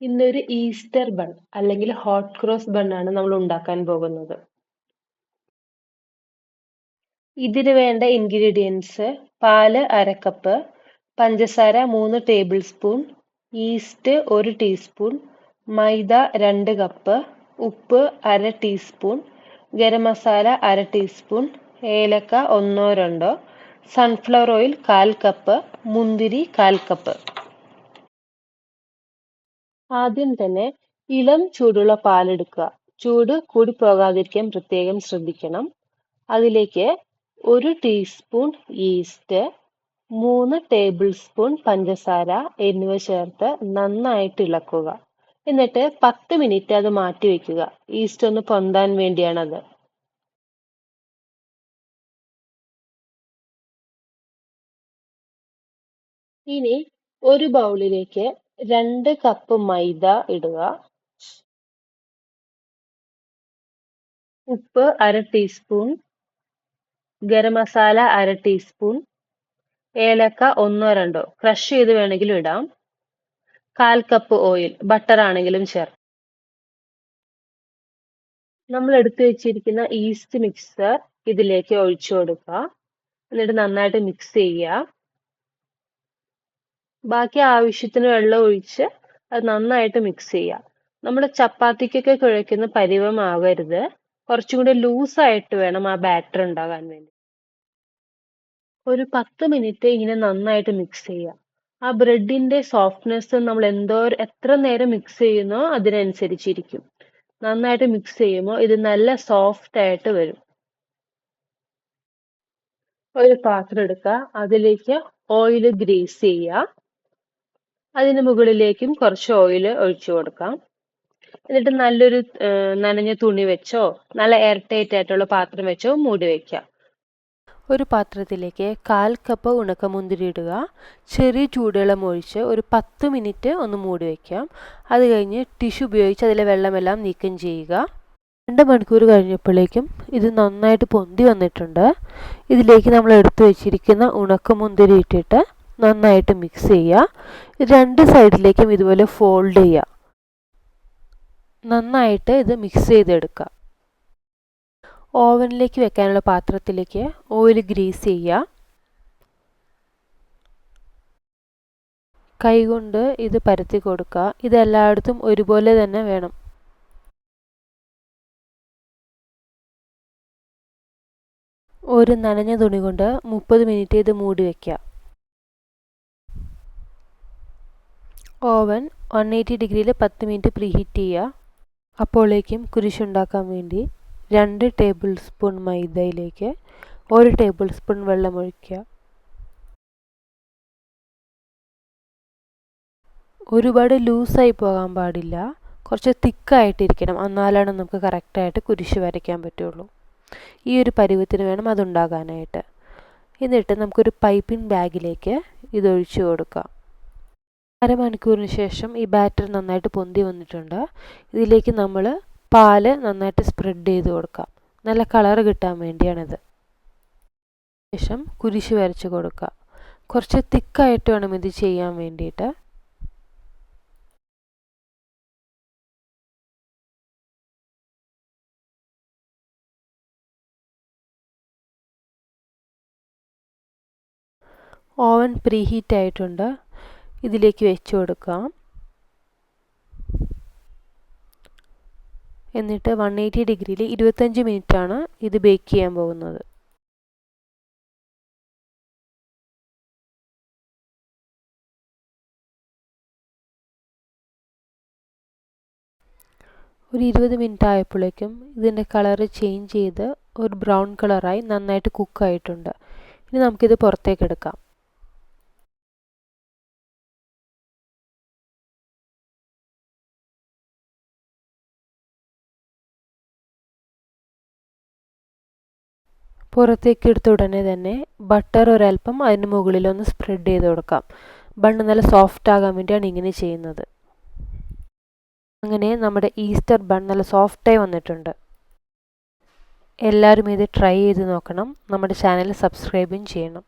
ഇന്നൊരു Easter bun അല്ലെങ്കിൽ hot cross bun ആണ് നമ്മൾ ഉണ്ടാക്കാൻ പോകുന്നത്. ഇതിന് വേണ്ട ഇൻഗ്രീഡിയൻസ്: പാല് 1/2 കപ്പ്, പഞ്ചസാര 3 ടേബിൾ സ്പൂൺ, ഈസ്റ്റ് 1 ടീസ്പൂൺ, മൈദ 2 കപ്പ്, ഉപ്പ് 1/2 ടീസ്പൂൺ, ഗരം മസാല 1/2 ടീസ്പൂൺ, ഏലക്ക 1-2, സൺഫ്ലവർ ഓയിൽ 1/4 കപ്പ്, മുന്തിരി 1/4 കപ്പ്. ആദ്യം തന്നെ ഇളം ചൂടുള്ള പാലെടുക്കുക. ചൂട് കൂടി പോകാതിരിക്കാൻ പ്രത്യേകം ശ്രദ്ധിക്കണം. അതിലേക്ക് 1 ടീസ്പൂൺ ഈസ്റ്റ്, 3 ടേബിൾ സ്പൂൺ പഞ്ചസാര എന്നിവ ചേർത്ത് നന്നായിട്ട് ഇളക്കുക. എന്നിട്ട് 10 മിനിറ്റ് അത് മാറ്റി വെക്കുക. ഈസ്റ്റ് ഒന്ന് പൊന്താൻ വേണ്ടിയാണത്. ഇനി ഒരു ബൗളിലേക്ക് 2 കപ്പ് മൈദ ഇടുക. ഉപ്പ് 1/2 ടീസ്പൂൺ, ഗരം മസാല 1/2 ടീസ്പൂൺ, ഏലക്ക 1-2 ക്രഷ് ചെയ്ത് വേണമെങ്കിലും ഇടാം. 1/4 കപ്പ് ഓയിൽ, ബട്ടർ ആണെങ്കിലും ചേർക്കാം. നമ്മൾ എടുത്തു വെച്ചിരിക്കുന്ന ഈസ്റ്റ് മിക്സ്ചർ ഇതിലേക്ക് ഒഴിച്ചു കൊടുക്കുക. എന്നിട്ട് നന്നായിട്ട് മിക്സ് ചെയ്യുക. ബാക്കി ആവശ്യത്തിന് വെള്ളം ഒഴിച്ച് അത് നന്നായിട്ട് മിക്സ് ചെയ്യുക. നമ്മൾ ചപ്പാത്തിക്കൊക്കെ കുഴയ്ക്കുന്ന പരുവമാകരുത്. കുറച്ചും കൂടി ലൂസായിട്ട് വേണം ആ ബാറ്റർ ഉണ്ടാകാൻ വേണ്ടി. ഒരു 10 മിനിറ്റ് ഇങ്ങനെ നന്നായിട്ട് മിക്സ് ചെയ്യുക. ആ ബ്രെഡിന്റെ സോഫ്റ്റ്നെസ് നമ്മൾ എത്ര നേരം മിക്സ് ചെയ്യുന്നോ അതിനനുസരിച്ചിരിക്കും. നന്നായിട്ട് മിക്സ് ചെയ്യുമ്പോൾ ഇത് നല്ല സോഫ്റ്റ് ആയിട്ട് വരും. ഒരു പാത്രം എടുക്കുക. അതിലേക്ക് ഓയിൽ ഗ്രീസ് ചെയ്യുക. അതിന് മുകളിലേക്കും കുറച്ച് ഓയിൽ ഒഴിച്ചു കൊടുക്കാം. എന്നിട്ട് നല്ലൊരു നനഞ്ഞ തുണി വെച്ചോ നല്ല എയർ ടൈറ്റ് ആയിട്ടുള്ള പാത്രം വെച്ചോ മൂടി വെക്കാം. ഒരു പാത്രത്തിലേക്ക് 1/4 കപ്പ് ഉണക്കമുന്തിരി ഇടുക. ചെറിയ ചൂടുവെള്ളം ഒഴിച്ച് ഒരു 10 മിനിറ്റ് ഒന്ന് മൂടി വയ്ക്കാം. അത് കഴിഞ്ഞ് ടിഷ്യൂ ഉപയോഗിച്ച് അതിലെ വെള്ളമെല്ലാം നീക്കം ചെയ്യുക. 2 മണിക്കൂർ കഴിഞ്ഞപ്പോഴേക്കും ഇത് നന്നായിട്ട് പൊന്തി വന്നിട്ടുണ്ട്. ഇതിലേക്ക് നമ്മൾ എടുത്തു വെച്ചിരിക്കുന്ന ഉണക്കമുന്തിരി ഇട്ടിട്ട് നന്നായിട്ട് മിക്സ് ചെയ്യുക. 2 സൈഡിലേക്കും ഇതുപോലെ ഫോൾഡ് ചെയ്യുക. നന്നായിട്ട് ഇത് മിക്സ് ചെയ്തെടുക്കുക. ഓവനിലേക്ക് വെക്കാനുള്ള പാത്രത്തിലേക്ക് ഓയിൽ ഗ്രീസ് ചെയ്യുക. കൈകൊണ്ട് ഇത് പരത്തി കൊടുക്കുക. ഇത് എല്ലായിടത്തും ഒരുപോലെ തന്നെ വേണം. ഒരു നനഞ്ഞ തുണി കൊണ്ട് 30 മിനിറ്റ് ഇത് മൂടി വയ്ക്കുക. ഓവൻ 180 ഡിഗ്രിയിൽ 10 മിനിറ്റ് പ്രീഹീറ്റ് ചെയ്യുക. അപ്പോഴേക്കും കുരിശുണ്ടാക്കാൻ വേണ്ടി 2 ടേബിൾ സ്പൂൺ മൈദയിലേക്ക് 1 ടേബിൾ സ്പൂൺ വെള്ളം ഒഴിക്കുക. ഒരുപാട് ലൂസായി പോകാൻ പാടില്ല. കുറച്ച് തിക്കായിട്ടിരിക്കണം. എന്നാലാണ് നമുക്ക് കറക്റ്റായിട്ട് കുരിശ് വരയ്ക്കാൻ പറ്റുള്ളൂ. ഈ ഒരു പരുവത്തിന് വേണം അതുണ്ടാകാനായിട്ട്. എന്നിട്ട് നമുക്കൊരു പൈപ്പിംഗ് ബാഗിലേക്ക് ഇതൊഴിച്ചു കൊടുക്കാം. അരമണിക്കൂറിന് ശേഷം ഈ ബാറ്റർ നന്നായിട്ട് പൊന്തി വന്നിട്ടുണ്ട്. ഇതിലേക്ക് നമ്മൾ പാല് നന്നായിട്ട് സ്പ്രെഡ് ചെയ്ത് കൊടുക്കാം. നല്ല കളർ കിട്ടാൻ വേണ്ടിയാണിത്. ശേഷം കുരിശ് വരച്ച് കൊടുക്കുക. കുറച്ച് തിക്കായിട്ട് വേണം ഇത് ചെയ്യാൻ വേണ്ടിയിട്ട്. ഓവൻ പ്രീഹീറ്റ് ആയിട്ടുണ്ട്. ഇതിലേക്ക് വെച്ച് കൊടുക്കാം. എന്നിട്ട് 180 ഡിഗ്രിയിൽ 25 മിനിറ്റാണ് ഇത് ബേക്ക് ചെയ്യാൻ പോകുന്നത്. ഒരു 20 മിനിറ്റ് ആയപ്പോഴേക്കും ഇതിൻ്റെ കളറ് ചേഞ്ച് ചെയ്ത് ഒരു ബ്രൗൺ കളറായി നന്നായിട്ട് കുക്കായിട്ടുണ്ട്. ഇനി നമുക്കിത് പുറത്തേക്ക് എടുക്കാം. പുറത്തേക്ക് എടുത്ത ഉടനെ തന്നെ ബട്ടർ ഒരൽപ്പം അതിന് മുകളിലൊന്ന് സ്പ്രെഡ് ചെയ്ത് കൊടുക്കാം. ബണ്ണ് നല്ല സോഫ്റ്റ് ആകാൻ വേണ്ടിയാണ് ഇങ്ങനെ ചെയ്യുന്നത്. അങ്ങനെ നമ്മുടെ ഈസ്റ്റർ ബൺ നല്ല സോഫ്റ്റായി വന്നിട്ടുണ്ട്. എല്ലാവരും ഇത് ട്രൈ ചെയ്ത് നോക്കണം. നമ്മുടെ ചാനൽ സബ്സ്ക്രൈബും ചെയ്യണം.